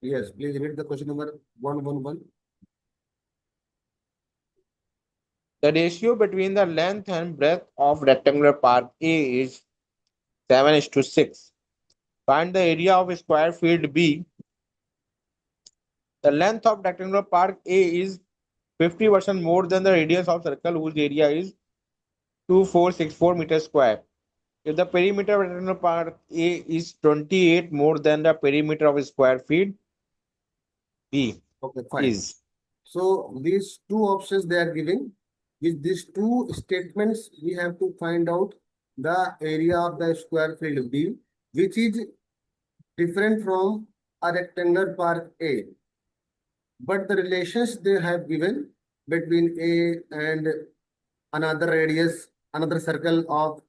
Yes, please read the question number 111. The ratio between the length and breadth of rectangular park A is 7:6. Find the area of square field B. The length of rectangular park A is 50% more than the radius of circle whose area is 2464 meters square. If the perimeter of rectangular park A is 28 more than the perimeter of square field B Okay, fine. is. So these two options they are giving. With these two statements, we have to find out the area of the square field B, which is different from a rectangular park A. But the relations they have given between A and another radius, another circle of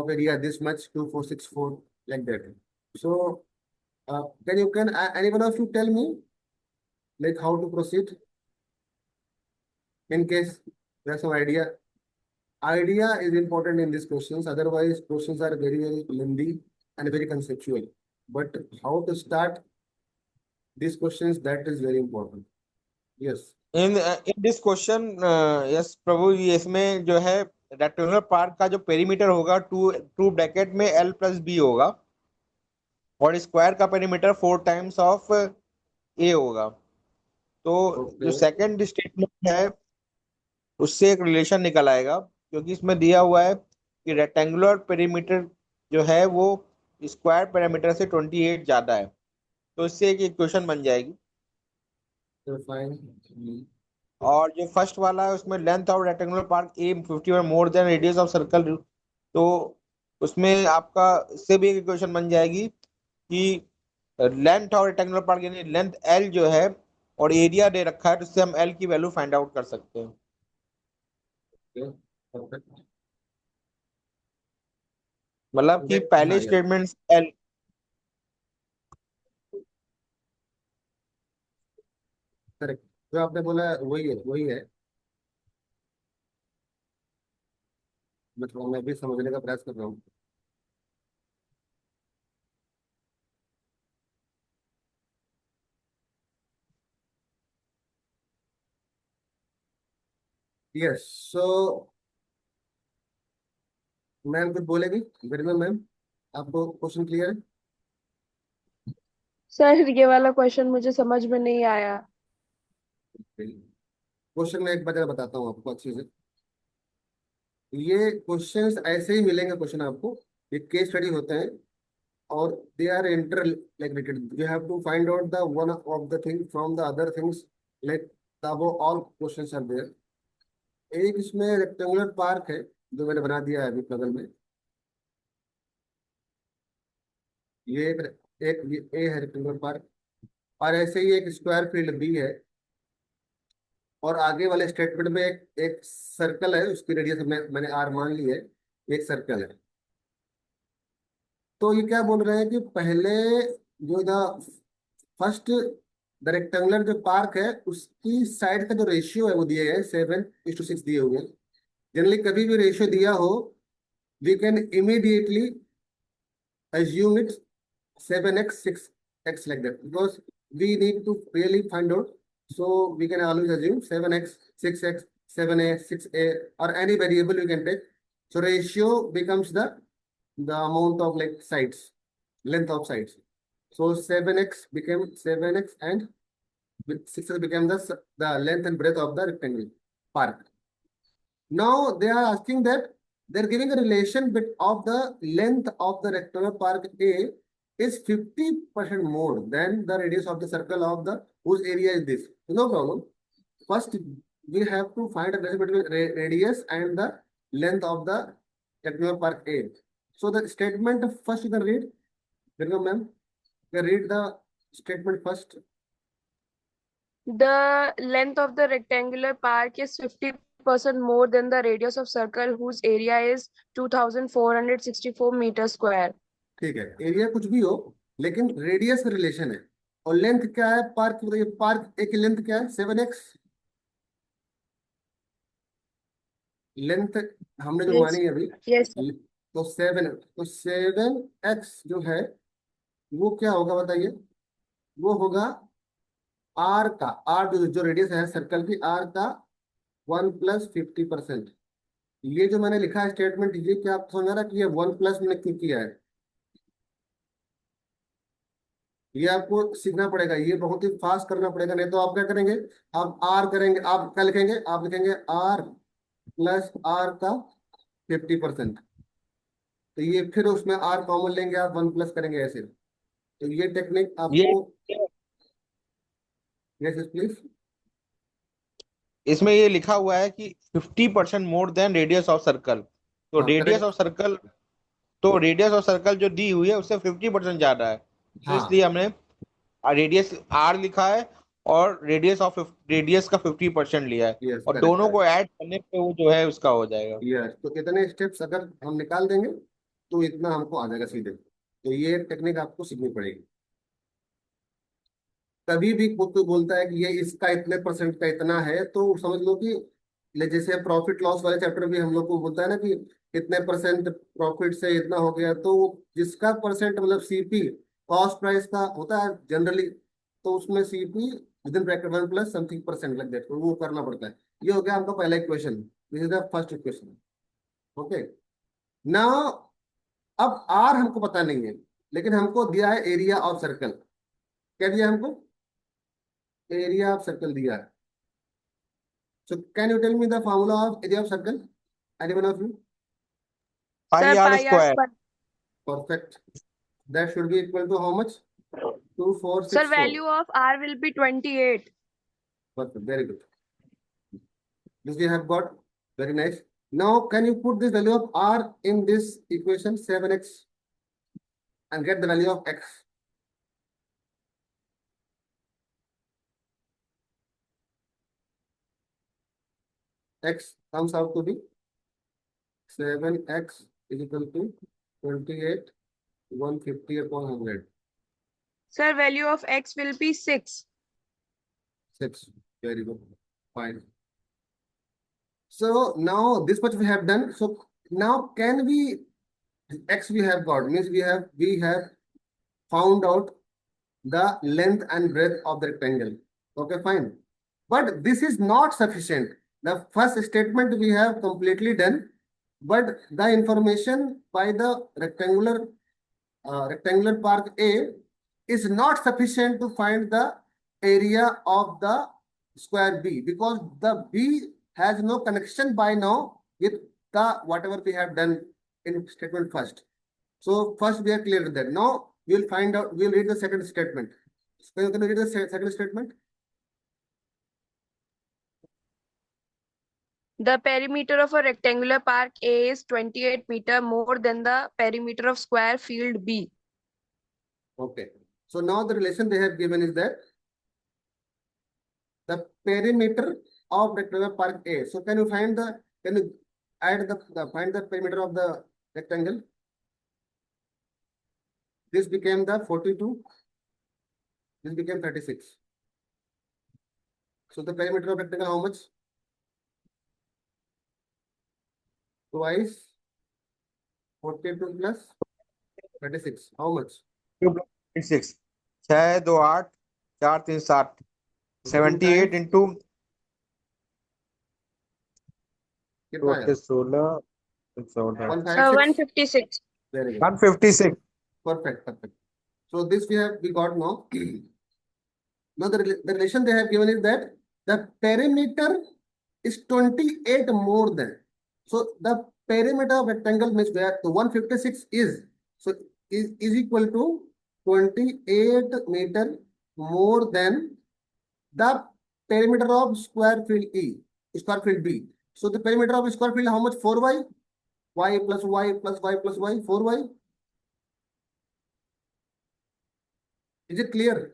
area this much 2464 like that. So can anyone of you tell me like how to proceed in case you have some idea? Idea is important in these questions. Otherwise, questions are very lengthy and very conceptual. But how to start these questions, that is very important. Yes. In this question yes प्रभु, ये इसमें जो है rectangular park का जो perimeter होगा to bracket में L plus B होगा और स्क्वायर का पेरीमीटर 4 टाइम्स ऑफ ए होगा। तो जो Okay. सेकंड स्टेटमेंट है उससे एक रिलेशन निकल आएगा, क्योंकि इसमें दिया हुआ है कि रेक्टेंगुलर पेरीमीटर जो है वो स्क्वायर पेरीमीटर से 28 ज्यादा है, तो इससे एक इक्वेशन बन जाएगी। So fine. और जो फर्स्ट वाला है उसमें length of rectangular park A 50 more than radius of circle, तो उसमें आपका इससे भी एक इक्वेशन बन जाएगी कि लेंथ ऑफ रेक्टेंगुलर पार्क यानी लेंथ एल जो है और एरिया दे रखा है, तो इससे हम एल की वैल्यू फाइंड आउट कर सकते हैं। Okay. Perfect. मतलब कि पहले हाँ यार, स्टेटमेंट एल करेक्ट जो आपने बोला वही है, वही है। मतलब मैं भी समझने का प्रयास कर रहा हूँ। यस, सो मैम कुछ बोलेगी? गरिमा मैम, आपको क्वेश्चन क्लियर है? सर ये वाला क्वेश्चन मुझे समझ में नहीं आया। क्वेश्चन में एक बार जरा बताता हूँ आपको अच्छे से। ये क्वेश्चंस ऐसे ही मिलेंगे क्वेश्चन आपको। ये केस स्टडी होते हैं और they are inter related. You have to find out the one of the thing from the other things, like the all questions are there. एक इसमें रेक्टेंगुलर पार्क है जो मैंने बना दिया है अभी बगल में। ये एक ये ए है रेक्टेंगुलर पार्क, और ऐसे ही एक स्क्वायर फील्ड बी है। और आगे वाले स्टेटमेंट में एक सर्कल है, उसकी रेडियस मैंने आर मान ली है। एक सर्कल है। तो ये क्या बोल रहे हैं कि पहले जो द फर्स्ट द रेक्टेंगुलर जो पार्क है उसकी साइड का जो रेशियो है वो दिए गए 7:6 दिए हुए हैं। जनरली कभी भी रेशियो दिया हो, we can immediately assume it 7x 6x like that, because we need to really find out. So we can always assume 7x 6x 7a 6a, or any variable you can take. So ratio becomes the amount of like sides, length of sides. So 7x became 7x, and 6x became the length and breadth of the rectangle park. Now they are asking that they're giving a relation bit of the length of the rectangular park A is 50% more than the radius of the circle of the whose area is this. No problem. First, we have to find a relation between radius and the length of the rectangular park A. So the statement first you can read. Ma'am, you can read the statement first. The length of the rectangular park is 50% more than the radius of circle whose area is 2464 meters square. ठीक है, area कुछ भी हो लेकिन radius relation है। और length क्या है पार्क की बताइए? पार्क एक लेंथ क्या है? 7x लेंथ हमने जो Yes. मानी है अभी। Yes, sir. तो 7x जो है वो क्या होगा बताइए? वो होगा आर का, आर जो रेडियस है सर्कल की, आर का 1 + 50%। ये जो मैंने लिखा है स्टेटमेंट, ये क्या आप समझ रहा कि ये 1+ मैंने क्यों किया है? ये आपको सीखना पड़ेगा, ये बहुत ही फास्ट करना पड़ेगा, नहीं तो आप क्या करेंगे, आप आर करेंगे, आप क्या लिखेंगे, आप लिखेंगे आर प्लस आर का 50%। तो ये फिर उसमें आर कॉमन लेंगे, आप 1+ करेंगे ऐसे। तो ये टेक्निक ये आपको, यस प्लीज। इसमें ये लिखा हुआ है कि 50% more than radius of circle. तो हाँ रेडियस करेक्ट। ऑफ सर्कल, तो रेडियस ऑफ सर्कल जो दी हुई है उससे 50% ज्यादा है, तो हाँ इसलिए हमने रेडियस आर लिखा है और रेडियस का 50% लिया है, यस और करेक्ट दोनों करेक्ट। को ऐड करने पे वो जो है उसका हो जाएगा। यस, तो इतने स्टेप्स अगर हम निकाल देंगे तो इतना हमको आ जाएगा सीधे। तो ये टेक्निक आपको सीखनी पड़ेगी। कभी भी कोई बोलता है कि ये इसका इतने परसेंट का इतना है, तो समझ लो कि जैसे प्रॉफिट लॉस वाले चैप्टर भी हम लोग को बोलता है ना कि इतने परसेंट प्रॉफिट से इतना हो गया, तो जिसका परसेंट मतलब सीपी, कॉस्ट प्राइस का होता है जनरली, तो उसमें सीपी विद इन ब्रैकेट 1+समथिंग% लग जाए, तो वो करना पड़ता है। ये हो गया आपका पहला equation, this is the first equation. Okay, now अब आर हमको पता नहीं है, लेकिन हमको दिया है एरिया ऑफ सर्कल। क्या दिया हमको? एरिया ऑफ सर्कल दिया है। So can you tell me the formula of area of circle? Anyone of you? Pi Sir, r pi r square. square. Perfect. That should be equal to how much? Sir, 2464. value of r will be 28. Perfect. Very good. This we have got. Very nice. Now can you put this value of r in this equation 7x and get the value of x? X comes out to be 7x is equal to 28 150 upon 100. Sir, value of x will be 6. 6. Very good. Fine. So now this much we have done. So now can we, x we have got, means we have found out the length and breadth of the rectangle. Okay, fine. But this is not sufficient. The first statement we have completely done, but the information by the rectangular park A is not sufficient to find the area of the square B, because the B has no connection by now with the whatever we have done in statement first. So first we are clear with that. Now we will find out, we will read the second statement. Can you read the second statement? The perimeter of a rectangular park A is 28 meter more than the perimeter of square field B. Okay. So now the relation they have given is that the perimeter of rectangular park A. So can you find the, can you add find the perimeter of the rectangle? This became the 42. This became 36. So the perimeter of rectangle how much? Twice 42 plus 36. How much? 2.6, 6 2 8 4 3 7, So 2 78 times into कितना आया? 16 16 Sir, 156. 156. Very good. 156। Perfect. Perfect. So this we got now. Now the relation they have given is that the perimeter is 28 more than. So the perimeter of rectangle means where the 156 is, so is equal to 28 meter more than the perimeter of square field E, square field B. So the perimeter of square field how much? 4y, y plus y plus y plus y, 4y. Is it clear?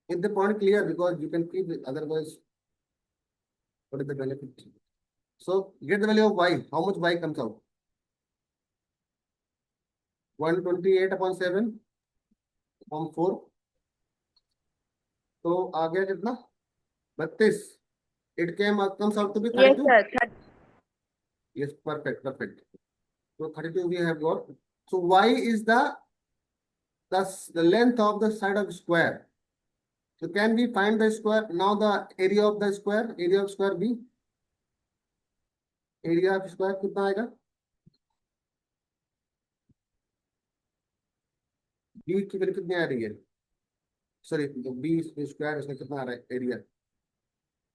Is the point clear? Because you can keep it, otherwise, what is the benefit? So get the value of y. How much y comes out? 128 upon 7 upon 4. तो आ गया कितना? 32. It comes out to be Yes, 32. sir. Yes, perfect, perfect. So 32 we have got. So y is the length of the side of square. So can we find the square? Now the area of the square, area of square b, area of square कितना आएगा? b की value कितनी आ रही है? Sorry, b square इसमें कितना आ रहा है एरिया?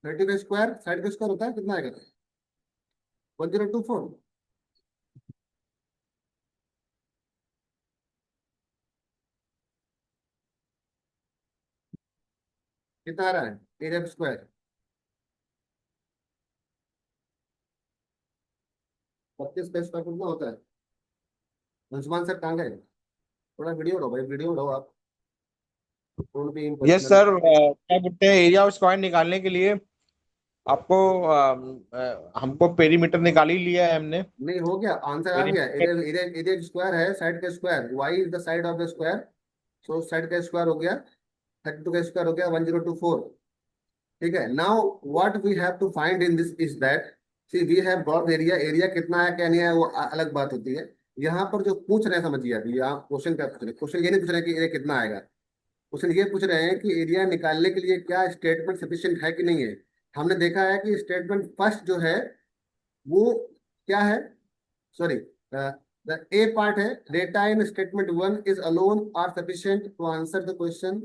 30 का स्क्वायर साइड का स्क्वायर होता है, कितना आएगा? 1024। कितना आ रहा है एरिया ऑफ स्क्वायर? 32 का स्क्वायर कितना होता है? अंशुमान सर कहाँ गए? थोड़ा वीडियो उठाओ भाई, वीडियो उठाओ आप। Don't be yes impersonal. Sir, क्या बोलते हैं, एरिया ऑफ स्क्वायर निकालने के लिए आपको हमको पेरीमीटर निकाल ही लिया है हमने। नहीं, हो गया, आंसर आ गया। एरिया एरिया एरिया स्क्वायर है साइड का square, Y is the side of the square. So side का स्क्वायर हो गया, 32 का स्क्वायर हो गया 1024। ठीक है, now what we have to find in this is that, see we have got area. Area कितना है क्या नहीं है वो अलग बात होती है। यहाँ पर जो पूछ रहे हैं, समझिए अभी आप क्वेश्चन क्या पूछ रहे हैं। क्वेश्चन ये नहीं पूछ रहे हैं कि एरिया कितना आएगा, क्वेश्चन ये पूछ रहे हैं कि एरिया निकालने के लिए क्या स्टेटमेंट सफिशिएंट है कि नहीं है। हमने देखा है कि स्टेटमेंट फर्स्ट जो है वो क्या है, सॉरी, द ए पार्ट है, data in statement one is alone are sufficient to answer the question.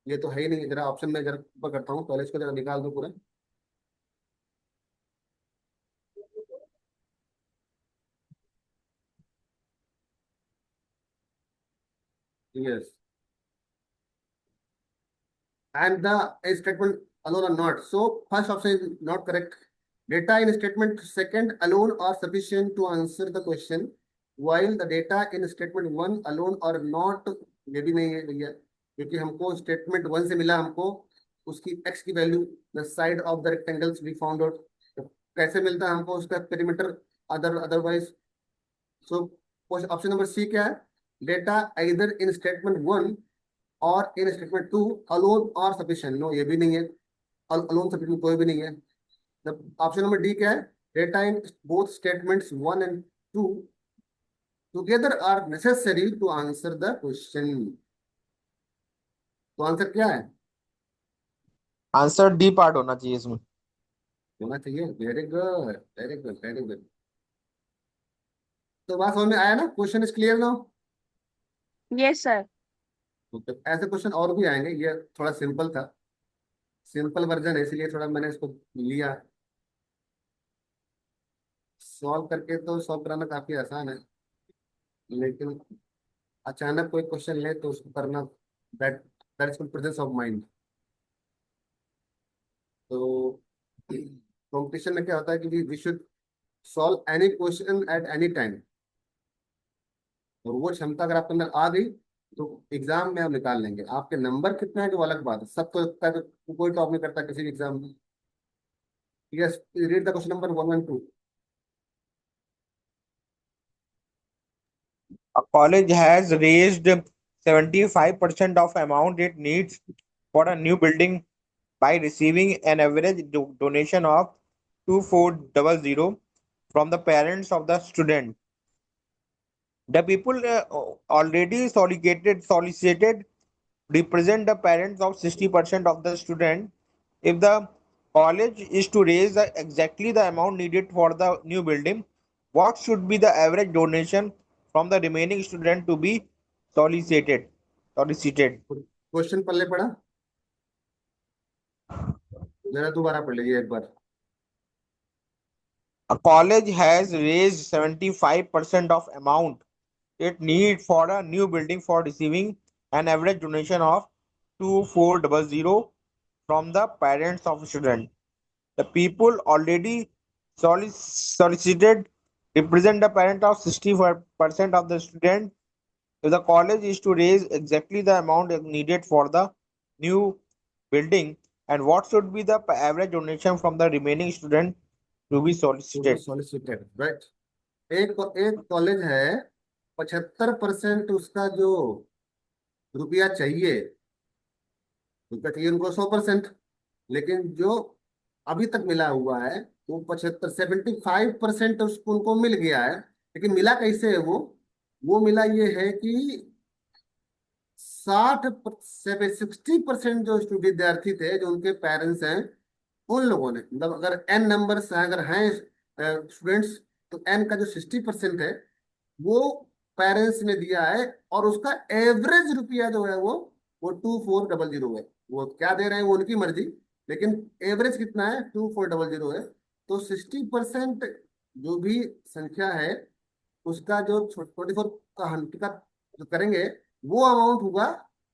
ये तो है ही नहीं, जरा ऑप्शन में जरा ऊपर करता हूँ, पहले इसको जरा निकाल दो पूरा। Yes, and the statement alone are not. So first option is not correct. Data in statement second alone are sufficient to answer the question, while the data in statement one alone are not। ये भी नहीं है भैया, क्योंकि हमको statement one से मिला, हमको उसकी x की value, the side of the rectangles we found out. कैसे मिलता है हमको उसका perimeter otherwise? So option number C क्या है? Data either in statement one और इन स्टेटमेंट टू अलोन और सफिशिएंट। नो, ये भी नहीं है, अलोन सफिशिएंट कोई भी नहीं है। ऑप्शन नंबर डी क्या है? Data in both statements one and two together are necessary to answer the question. तो आंसर क्या है? आंसर डी पार्ट होना चाहिए इसमें। होना चाहिए। Very good, very good, very good. तो बात समझ में आया ना? Question is clear now? Yes, sir. तो ऐसे क्वेश्चन और भी आएंगे, ये थोड़ा सिंपल था, सिंपल वर्जन है, इसलिए थोड़ा मैंने इसको लिया। सॉल्व करके तो सॉल्व कराना काफी आसान है, लेकिन अचानक कोई क्वेश्चन ले तो उसको करना, that that is presence of mind. तो कंपटीशन में क्या होता है कि we should solve any question at any time, और वो क्षमता अगर आपके अंदर आ गई तो एग्जाम में आप निकाल लेंगे। आपके नंबर कितने हैं जो अलग बात है, सबको लगता है कि कोई टॉप नहीं करता किसी भी एग्जाम में। Yes, read the question number 1 and 2। A college has raised 75% of amount it needs for a new building by receiving an average donation of 2400 from the parents of the student. The people already solicited represent the parents of 60% of the student. If the college is to raise exactly the amount needed for the new building, what should be the average donation from the remaining student to be solicited? Solicited. Question पल्ले पड़ा, जरा दोबारा पढ़ लीजिए एक बार। A college has raised 75% of amount it need for a new building for receiving an average donation of 2400 from the parents of student. The people already solicited represent the parent of 60% of the student. If the college is to raise exactly the amount needed for the new building, and what should be the average donation from the remaining student to be solicited? Solicited, right. एक एक college है, 75% उसका जो रुपया चाहिए, रुपया चाहिए उनको 100%, लेकिन जो अभी तक मिला हुआ है वो 75, 75% उसको उनको मिल गया है। लेकिन मिला कैसे है वो मिला ये है कि 60% जो विद्यार्थी थे जो उनके पेरेंट्स हैं उन लोगों ने, मतलब अगर एन नंबर्स अगर हैं स्टूडेंट्स, तो एन का जो 60% है वो पेरेंट्स ने दिया है, और उसका एवरेज रुपया जो है वो 2400 है। वो क्या दे रहे हैं वो उनकी मर्जी, लेकिन एवरेज कितना है 2400 है। तो 60% जो भी संख्या है उसका जो 24 का हंड्रेड का जो करेंगे वो अमाउंट होगा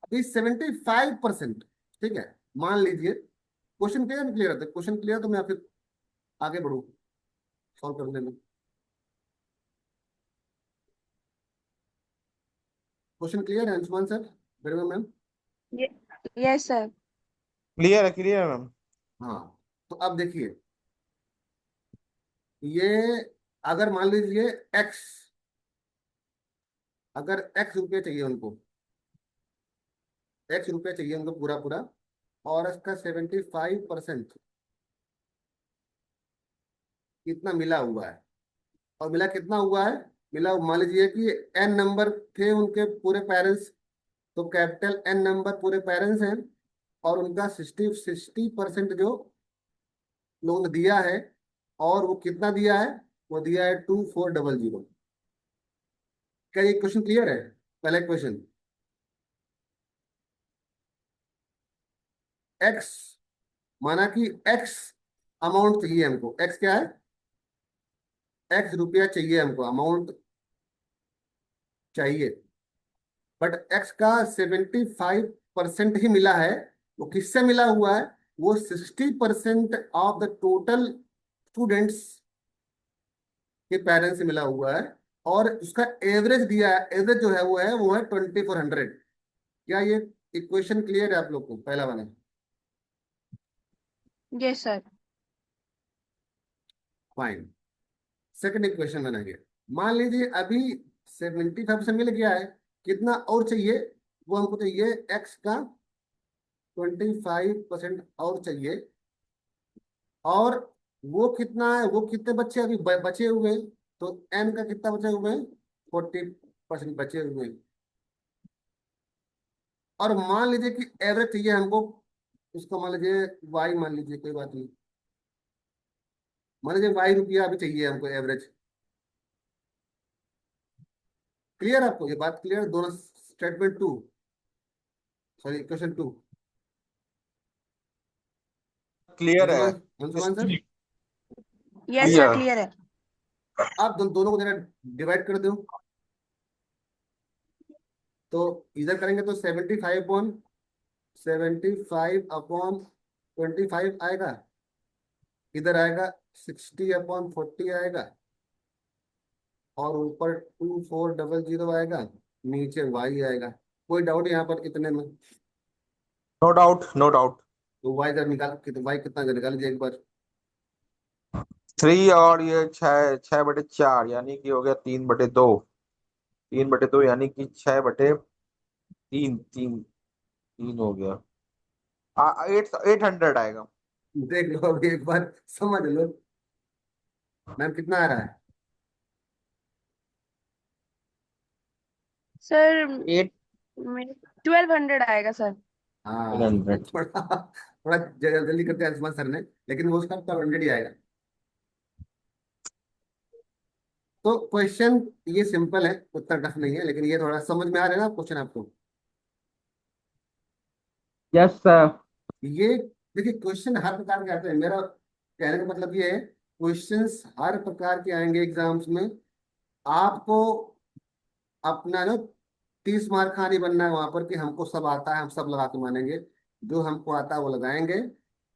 अभी 75%। ठीक है, मान लीजिए क्वेश्चन क्लियर क्लियर है, क्वेश्चन क्लियर तो मैं फिर आगे बढ़ू सॉल्व करने में। क्वेश्चन क्लियर है Anshuman sir, very ma'am? Yes, sir. Clear है मैम। हाँ, तो अब देखिए ये, अगर मान लीजिए एक्स, अगर एक्स रुपये चाहिए उनको, एक्स रुपये चाहिए उनको पूरा पूरा, और इसका 75% कितना मिला हुआ है, और मिला कितना हुआ है, मिला मान लीजिए कि एन नंबर थे उनके पूरे पेरेंट्स, तो कैपिटल एन नंबर पूरे पेरेंट्स हैं, और उनका 60% जो लोन दिया है, और वो कितना दिया है, वो दिया है 2400। क्या ये क्वेश्चन क्लियर है? पहला क्वेश्चन, एक्स माना कि एक्स अमाउंट चाहिए हमको, एक्स क्या है, एक्स रुपया चाहिए हमको, अमाउंट चाहिए, बट एक्स का 75% ही मिला है। वो किससे मिला हुआ है, वो 60% ऑफ द टोटल स्टूडेंट्स के पेरेंट्स से मिला हुआ है, और उसका एवरेज दिया है, एवरेज जो है वो है 2400। क्या ये इक्वेशन क्लियर है आप लोग को, पहला वाला? Yes, sir. Fine. Second equation बनाइए। मान लीजिए अभी 75% मिल गया है, कितना और चाहिए, वो हमको चाहिए एक्स का 25% और चाहिए, और वो कितना है, वो कितने बच्चे अभी बचे हुए हैं, तो एन का कितना बचे हुए हैं, 40% बचे हुए हैं। और मान लीजिए कि एवरेज चाहिए हमको, उसको मान लीजिए वाई, मान लीजिए कोई बात नहीं, मान लीजिए वाई रुपया अभी चाहिए हमको एवरेज। क्लियर आपको ये बात, क्लियर दोनों statement two, sorry question two? Clear है। अंशुमान, अंशुमान सर, Yes, अब sir. क्लियर। Clear है. आप दोनों को जरा डिवाइड कर दो, तो इधर करेंगे तो 75/25 आएगा, इधर आएगा 60/40 आएगा, और ऊपर 2400 आएगा, नीचे वाई आएगा। कोई डाउट यहाँ पर इतने में? No doubt, no doubt. तो वाई जब निकाल, वाई कितना निकाल लीजिए एक बार। 3 और ये 6/4 यानी कि हो गया 3/2। 3/2 यानी कि 6/3। तीन तीन हो गया। 800 आएगा। देख लो अभी एक बार, समझ लो मैम कितना आ रहा है। Sir, 8 1200 आएगा सर. हाँ, 800। थोड़ा थोड़ा जल्दी करते हैं अंशुमान सर ने, लेकिन वो उसका 100 ही आएगा। तो क्वेश्चन ये सिंपल है, उतना टफ नहीं है, लेकिन ये थोड़ा समझ में आ रहा है ना क्वेश्चन आपको? Yes sir. ये देखिए क्वेश्चन हर प्रकार के आते हैं, मेरा कहने का मतलब ये है क्वेश्चंस हर प्रकार के आएंगे एग्जाम्स में। आपको अपना ना 30 मार्क का नहीं बनना है वहां पर कि हमको सब आता है हम सब लगा के मानेंगे। जो हमको आता है वो लगाएंगे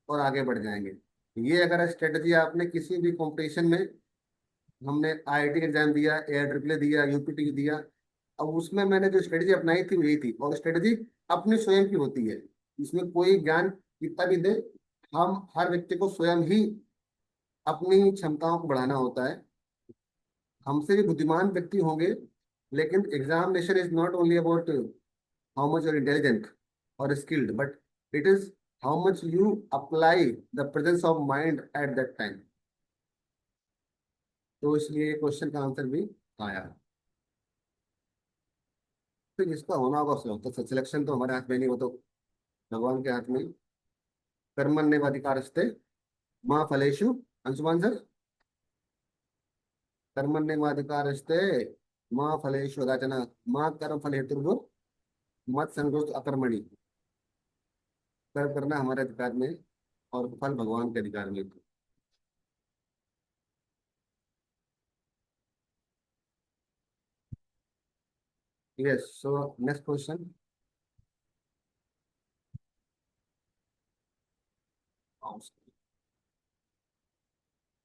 और आगे बढ़ जाएंगे। ये अगर स्ट्रेटजी आपने किसी भी कंपटीशन में, हमने आईआईटी एग्जाम दिया, एयर ट्रिपल दिया, यूपीटी दिया, अब उसमें मैंने जो स्ट्रेटजी अपनाई थी वो यही थी, और स्ट्रेटजी अपनी स्वयं की होती है, इसमें कोई ज्ञान कितना भी दे, हम हर व्यक्ति को स्वयं ही अपनी क्षमताओं को बढ़ाना होता है। हमसे भी बुद्धिमान व्यक्ति होंगे, लेकिन examination is not only about how much you're intelligent और skilled, but it is how much you apply the presence of mind at that time. तो इसलिए क्वेश्चन का आंसर भी आया। तो जिसका होना होगा उसका, तो सिलेक्शन तो हमारे हाथ में नहीं, वो तो भगवान के हाथ में। कर्मण्येवाधिकारस्ते माँ फलेषु, अंशुमान सर, कर्मण्येवाधिकारस्ते माँ फलेषु कदाचन माँ कर्म फल हेतुर्भुः मत संगोष्ठ अकर्मणि। कर्म करना हमारे अधिकार में और फल भगवान के अधिकार में। Yes, so next question.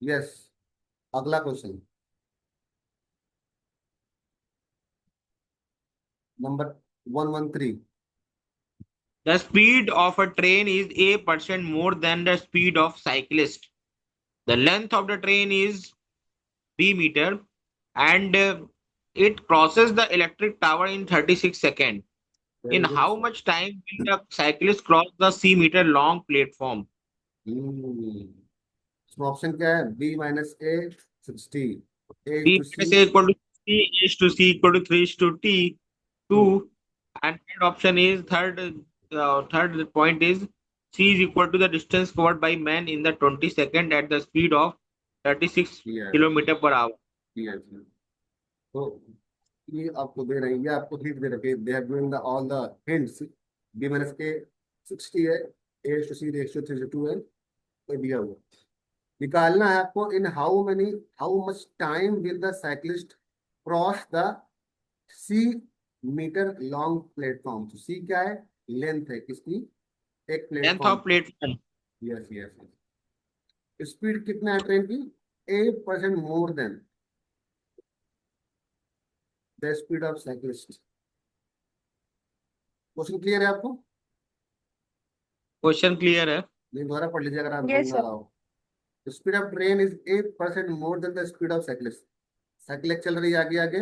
Yes, अगला question number 113। The speed of a train is a% more than the speed of cyclist. The length of the train is b meter, and it crosses the electric tower in 36 seconds. In very good how sir. much time will the cyclist cross the c-meter long platform? इसमें option क्या है? B minus A 60, A B to C. minus A equal to C, H to C equal to 3 to T, 2, and third option is third point is C is equal to the distance covered by man in the 20 second at the speed of 36 kilometer per hour. तो ये आपको दे रही है, ये आपको hint दे रखे, they have given the all the hints. B minus A 60 है, ए टू सी रेशियो 3:2 है, तो दिया हुआ। निकालना है आपको, in how much time will the cyclist cross the C metre long platform. तो सी क्या है? लेंथ है किसकी? एक Length platform. of platform. Yes yes. Speed कितना है ट्रेन की? 8% more than the speed of cyclist. Question clear है आपको? Question clear है? नहीं, दोबारा पढ़ लीजिए अगर आप समझ Yes, ना sir. रहा हो। Speed of train is 8% more than the speed of cyclist. Cycle चल रही है आगे आगे,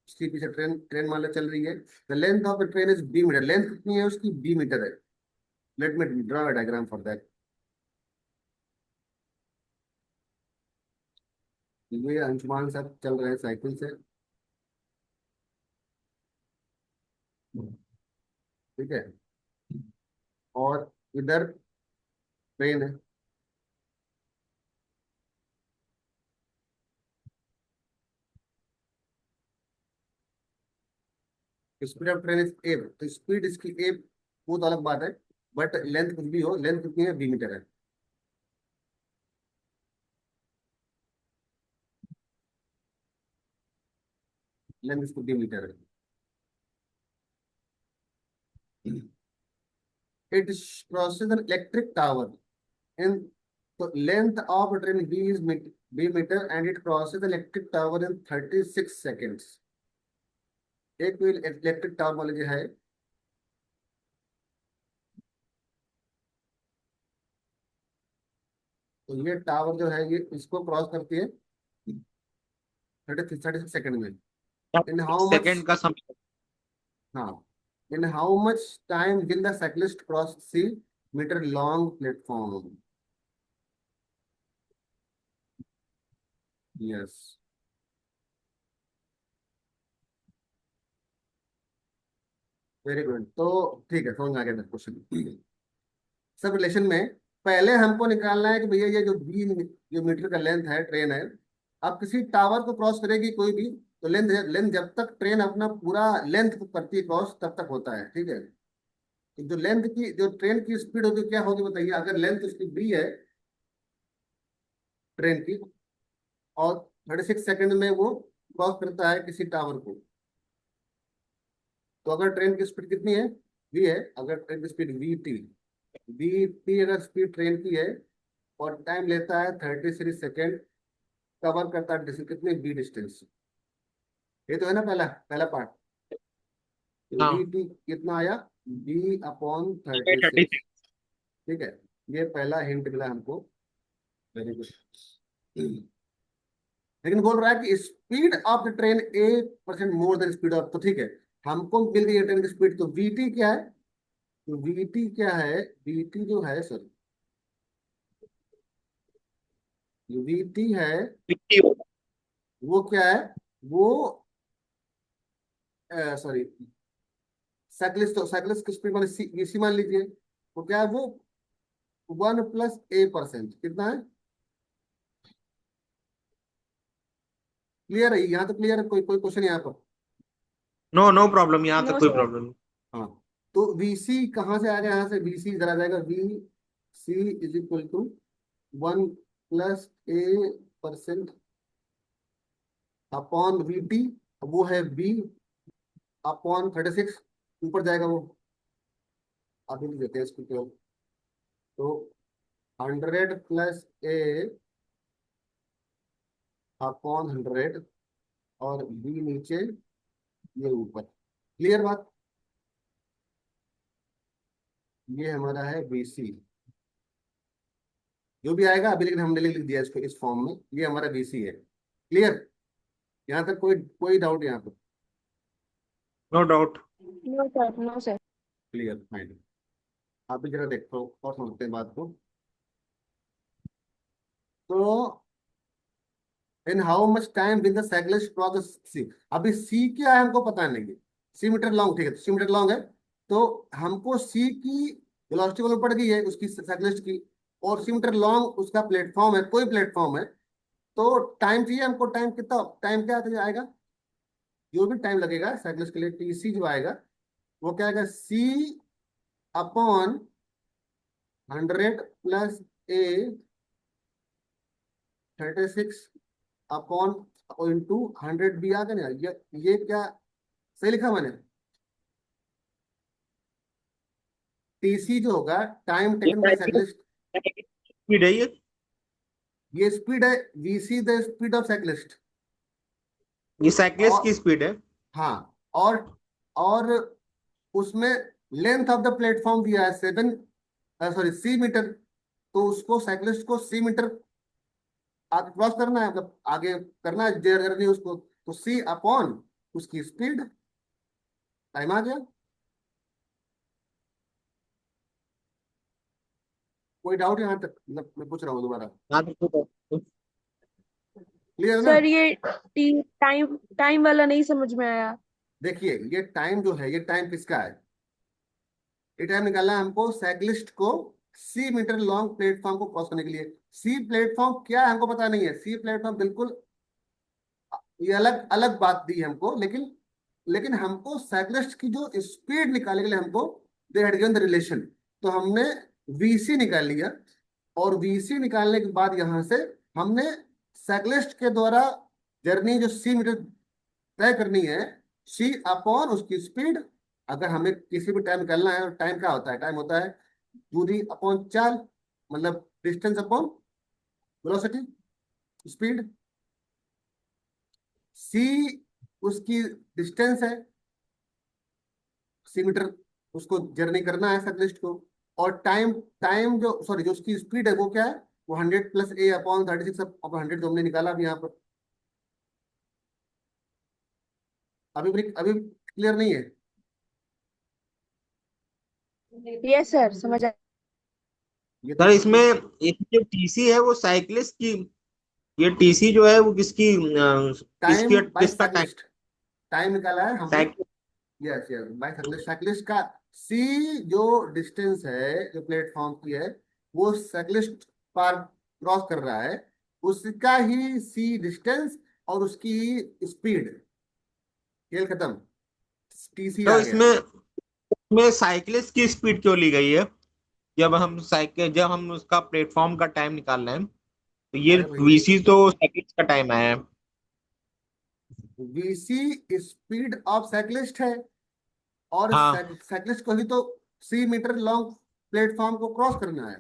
उसके पीछे ट्रेन ट्रेन मान लो चल रही है। The length of the train is B metre. Length कितनी है उसकी? बी मीटर है। Let me draw a diagram for that. ये अंशुमान साहब चल रहे हैं साइकिल से, ठीक है, और इधर ट्रेन है। Speed of train is a, तो स्पीड इसकी ए, वो तो अलग बात है, बट लेंथ कुछ भी हो, लेंथ कितनी है? बी मीटर है। लेंथ इसकी बी मीटर है। It crosses an electric tower in, तो length of train B is B meter and it crosses electric tower in 36 seconds. एक इलेक्ट्रिक टावर मान लीजिए है, तो ये टावर जो है ये इसको क्रॉस करती है 36 सेकंड में। इन हाउ मच, सेकंड का समय। हाँ, in how much time will the cyclist cross C metre long platform? Yes, very good. तो ठीक है, समझ आ गया क्वेश्चन। सब रिलेशन में पहले हमको निकालना है कि भैया ये जो बी, जो मीटर का लेंथ है ट्रेन है, अब किसी टावर को क्रॉस करेगी कोई भी, तो लेंथ लेंथ जब तक ट्रेन अपना पूरा लेंथ करती है क्रॉस तब तक होता है, ठीक है। तो जो लेंथ की, जो ट्रेन की स्पीड होगी क्या होगी बताइए? अगर लेंथ उसकी बी है ट्रेन की, और 36 सेकंड में वो क्रॉस करता है किसी टावर को, तो अगर ट्रेन की स्पीड कितनी है? वी है। अगर ट्रेन की स्पीड वी टी अगर स्पीड ट्रेन की है और टाइम लेता है 36 सेकेंड, कवर करता है डिस्टेंस कितने? B distance. ये तो है ना पहला पहला पार्ट। तो वी हाँ, टी कितना आया? B upon thirty 36। सिक्स ठीक है, ये पहला हिंट मिला हमको। Very good. लेकिन बोल रहा है कि speed of the train 8% more then speed of, तो ठीक है, हमको मिल गई है ट्रेन की स्पीड। तो वीटी क्या है? तो वीटी क्या है? वीटी जो है सर, वीटी है, 50 होगा। वो क्या है? वो सॉरी साइक्लिस्ट, तो साइक्लिस्ट की स्पीड मान वीसी मान लीजिए, तो क्या है वो 1+a%, कितना है? क्लियर है यहाँ तो? क्लियर है? कोई कोई क्वेश्चन यहाँ पर? नो नो प्रॉब्लम, यहाँ तक No, कोई sir. प्रॉब्लम नहीं। हाँ, तो वीसी कहाँ से आएगा? यहाँ से वीसी इधर आ जाएगा, V C is equal to 1+a% upon V T, वो है बी अपॉन 36, ऊपर जाएगा वो, अभी नहीं देते हैं इसको केवल। तो 100+a अपॉन 100, और बी नीचे, ये ऊपर। क्लियर बात? ये हमारा है बीसी, जो भी आएगा अभी, लेकिन हमने लिख दिया इसको इस फॉर्म में, ये हमारा बीसी है। क्लियर? यहाँ तक कोई कोई डाउट यहाँ पर? No doubt. No, sir. No, sir. Clear, fine. आप भी जरा देखो और समझते हैं बात को। तो in how much time will the cyclist cross the C, अभी सी क्या है हमको पता नहीं है। सी मीटर लॉन्ग, ठीक है, 100 मीटर लॉन्ग है, तो हमको सी की वेलोसिटी मालूम पड़ गई है उसकी, साइक्लिस्ट की, और 100 मीटर लॉन्ग उसका प्लेटफॉर्म है, कोई प्लेटफॉर्म है, तो टाइम चाहिए हमको। टाइम कितना, टाइम क्या आएगा? जो भी टाइम लगेगा साइक्लिस्ट के लिए, टीसी जो आएगा वो क्या आएगा? सी अपॉन 100+a 36 अपॉन इंटू 100 भी आ गया ना? ये क्या सही लिखा मैंने? टीसी जो होगा, टाइम ये taken by cycle cyclist, speed है ये। ये स्पीड है, VC the speed of cyclist. ये साइकिलिस्ट और की स्पीड है। हाँ, और उसमें लेंथ ऑफ द प्लेटफॉर्म दिया है 7, सॉरी 3 मीटर, तो उसको साइक्लिस्ट को 3 मीटर आगे क्रॉस करना है, मतलब आगे करना है जर्नी उसको, तो सी अपॉन उसकी स्पीड। टाइम आ गया? कोई डाउट यहाँ तक? मतलब मैं पूछ रहा हूँ दोबारा। यहाँ तक कोई doubt नहीं। क्लियर ना? सर ये टाइम टाइम वाला नहीं समझ में आया। देखिए, ये टाइम जो है, ये टाइम किसका है? ये टाइम निकालना है हमको साइक्लिस्ट को 3 मीटर लॉन्ग प्लेटफॉर्म को क्रॉस करने के लिए। सी प्लेटफॉर्म क्या है हमको पता नहीं है, सी प्लेटफॉर्म बिल्कुल ये अलग अलग बात दी है हमको, लेकिन लेकिन हमको साइक्लिस्ट की जो स्पीड निकालने के लिए हमको they had given the relation, तो हमने वीसी निकाल लिया, और वीसी निकालने के बाद यहां से हमने साइक्लिस्ट के द्वारा जर्नी जो 3 मीटर तय करनी है, सी अपॉन उसकी स्पीड। अगर हमें किसी भी टाइम निकालना है, टाइम क्या होता है? टाइम होता है दूरी अपॉन चाल, मतलब डिस्टेंस अपॉन वेलोसिटी, स्पीड। सी उसकी डिस्टेंस है, 3 मीटर उसको जर्नी करना है साइक्लिस्ट को, और टाइम, टाइम जो सॉरी जो उसकी स्पीड है वो क्या है? वो 100+a अपॉन 36 अपॉन 100 जो हमने निकाला अभी यहाँ पर। अभी क्लियर नहीं है? यस सर, समझ आया। ये सर तो इसमें एक जो टीसी है वो साइकिलिस्ट की, ये टीसी जो है वो किसकी टाइम बाय किसका टाइम? साइक्लिस्ट, टाइम निकाला है हमने। Cycle. Yes yes, by cyclist, cyclist का सी जो डिस्टेंस है, जो प्लेटफॉर्म की है, वो साइक्लिस्ट पार क्रॉस कर रहा है, उसका ही सी डिस्टेंस और उसकी स्पीड, खेल खत्म, टीसी तो आ गया। इसमें साइकिलिस्ट की स्पीड क्यों ली गई है? जब हम उसका प्लेटफॉर्म का टाइम निकाल रहे हैं, तो ये अरे भाई, वीसी तो साइकिलिस्ट का टाइम आया है। वीसी स्पीड ऑफ साइक्लिस्ट है, और हाँ। साइक्लिस्ट को ही तो 3 मीटर लॉन्ग प्लेटफॉर्म को क्रॉस करना है।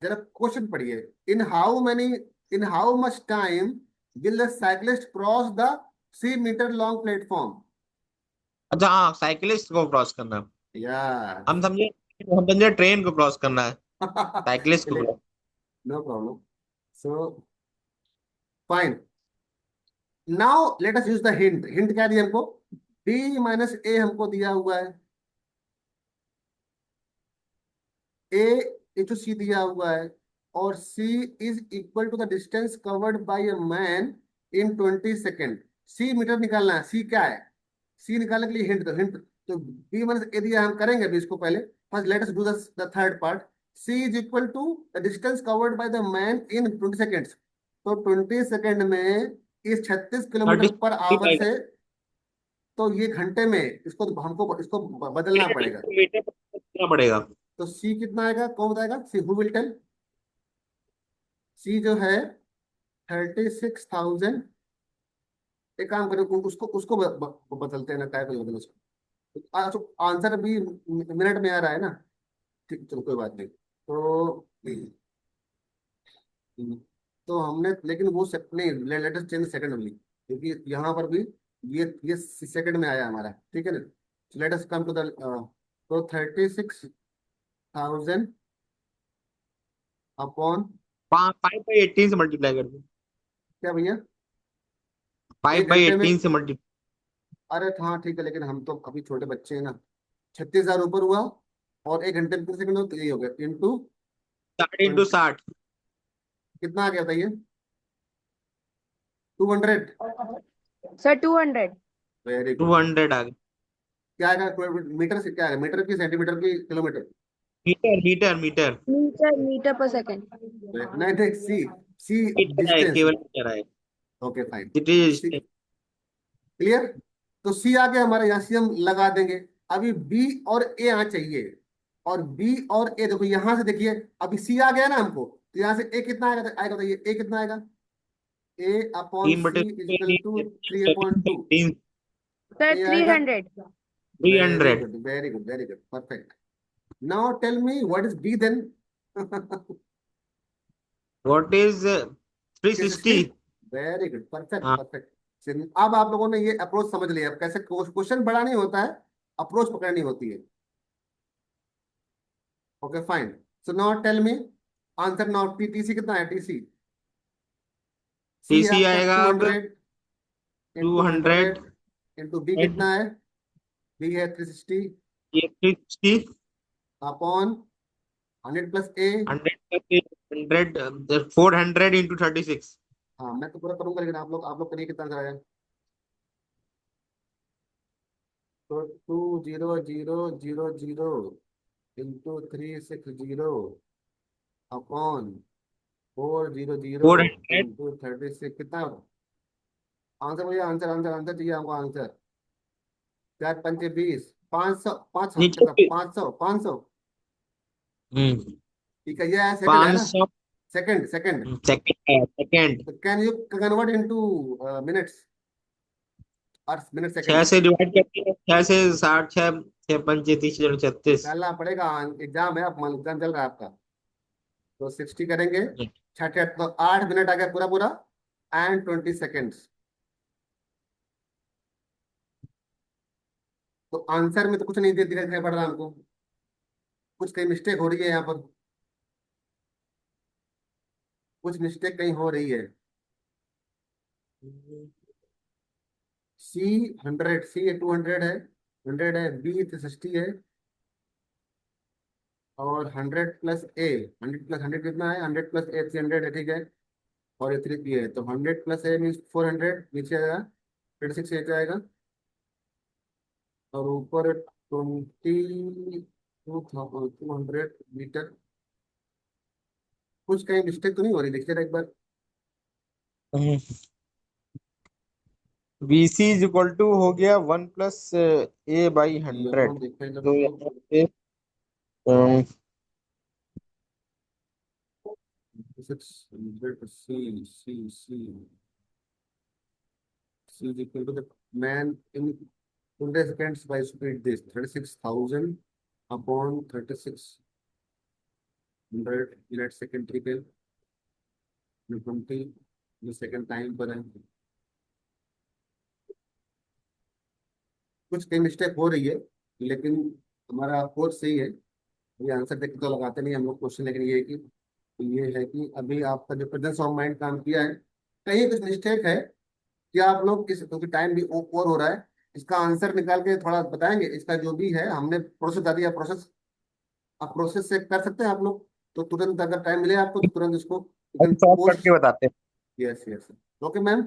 जरा क्वेश्चन पढ़िए, in how many in how much time will the cyclist cross the 3 metre long platform? अच्छा, हाँ, साइकिलिस्ट को क्रॉस करना है। यस। हम समझे हम समझे ट्रेन को क्रॉस करना है, साइकिलिस्ट को चलिए, cross। No problem. So fine, now let us use the hint. Hint क्या दिया हमको? d-a हमको दिया हुआ है, a इटू c दिया हुआ है, और c is equal to the distance covered by a man in 20 second. C metre निकालना है, सी क्या है, सी निकालने के लिए हिंट दो, हिंट। तो बी माइनस ए दिया, हम करेंगे अभी इसको पहले। First let us do the third part. C is equal to the distance covered by the man in 20 seconds. तो 20 सेकेंड में इस 36 किलोमीटर पर आवर 30 से, तो ये घंटे में, इसको तो हमको इसको बदलना पड़ेगा। मीटर कितना पड़ेगा? तो सी कितना आएगा, कौन बताएगा, सी हु विल टेल। सी जो है 36,000। एक काम करो, उसको उसको बदलते हैं ना, क्या बदल उसको। आंसर अभी मिनट में आ रहा है ना। ठीक, चलो कोई बात नहीं। तो हमने, लेकिन वो नहीं, let us change second only, क्योंकि यहाँ पर भी ये सेकंड में आया हमारा, ठीक है ना। Let us come to the, तो 36,000 अपॉन, 5/18 से मल्टीप्लाई कर दो। क्या भैया, फाइव एक बाई घंटे में। एटीन से मल्टीप्लाई। अरे हाँ ठीक है, लेकिन हम तो अभी छोटे बच्चे हैं ना। 36,000 ऊपर हुआ, और एक घंटे में कितने सेकंड हो, तो यही हो गया, इंटू 60 × 60। कितना आ गया बताइए, 200। Sir, 200. Very too good. Hundred आ गया। क्या आएगा, मीटर से क्या आएगा, मीटर की, सेंटीमीटर की, kilometre. Metre metre metre. Meter per second. नहीं नहीं, सी, सी मीटर है, डिस्टेंस। केवल मीटर है। Okay fine. It is. C clear. तो सी आ गया हमारे यहाँ, सी हम लगा देंगे। अभी बी और ए आना चाहिए। और बी और ए देखो, यहां से देखिए, अभी सी आ गया ना हमको, तो यहाँ से ए कितना आएगा, आएगा बताइए, ए कितना आएगा। ए अपॉन तीन सी बटे इजिकल टू 3/2। Sir, ए आएगा। 300. Three very hundred good, very good, very good, perfect. Now tell me what is B then. What is 360? 360। Very good, perfect हाँ। परफेक्ट। अब आप लोगों ने ये अप्रोच समझ लिया, अब कैसे क्वेश्चन बड़ा नहीं होता है, अप्रोच पकड़नी होती है। Okay fine. So now tell me answer. Now TC कितना है, टीसी। सी है टीसी आपका आएगा टू अब hundred two into hundred 100 into B कितना है, बी है 360 ये 360। Upon 100 plus A. 100 400 × 36। हाँ मैं तो पूरा करूंगा, लेकिन आप लोग करिए कितना आएगा। तो 2000 इंटू 360 अपॉन 400 400 इंटू 36 कितना। आंसर भैया, आंसर आंसर आंसर चाहिए हमको, आंसर। 4×5 = 20, 500, 500 नीचे कितना, 500 500। हम्म ठीक है, ये है सेकंड, है पाँच ना। सौ सेकंड सेकंड। Second second. तो can you convert into minutes और मिनट छह सेकंड। से डिवाइड करते हैं, 6 से 60, 6×5 = 30, 36। डालना पड़ेगा, एग्जाम है, आप एग्जाम चल रहा है आपका। तो 60 करेंगे, 6 तो 8 मिनट आ गया पूरा पूरा, एंड 20 सेकेंड्स। तो आंसर में तो कुछ नहीं दिखाई पड़ रहा हमको, कुछ कहीं मिस्टेक हो रही है यहाँ पर, कुछ मिस्टेक कहीं हो रही है। सी 100, सी 200 है, 100 है, बी 360 है, और 100 प्लस ए, 100 प्लस 100 कितना है, 100 प्लस ए 300 है, ठीक है। और ये 3 है, तो 100 प्लस ए मीन 400, नीचे आएगा 36 ए जाएगा, और ऊपर 22,200 मीटर। कुछ कहीं मिस्टेक तो नहीं हो रही, देखिए ना एक बार। BC = हो गया 1 + A/100। देखो इधर तो देखो। यहाँ पे अम, 600 C is equal to the man in 20 seconds by speed this 36,000 upon 3600 minute second, ठीक है। 20 सेकंड टाइम पर है, कुछ कहीं मिस्टेक हो रही है, लेकिन हमारा कोर्स सही है। ये आंसर देख के तो लगाते नहीं हम लोग क्वेश्चन, लेकिन ये है कि अभी आपका जो प्रेजेंस ऑफ माइंड काम किया है, कहीं कुछ मिस्टेक है। क्या आप लोग किस, क्योंकि टाइम भी ओवर हो रहा है, इसका आंसर निकाल के थोड़ा बताएंगे, इसका जो भी है हमने प्रोसेस बता दिया, प्रोसेस आप प्रोसेस से कर सकते हैं आप लोग। तो तुरंत अगर टाइम मिले आपको, तो तुरंत इसको, यू हम कैन सॉल्व पोस्ट। करके बताते हैं। Yes yes. Okay ma'am.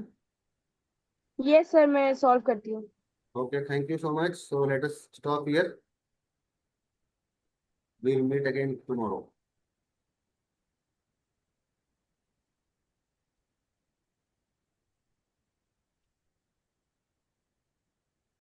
Yes sir, मैं सॉल्व करती हूँ. Okay, thank you so much. So let us stop here. We'll meet again tomorrow.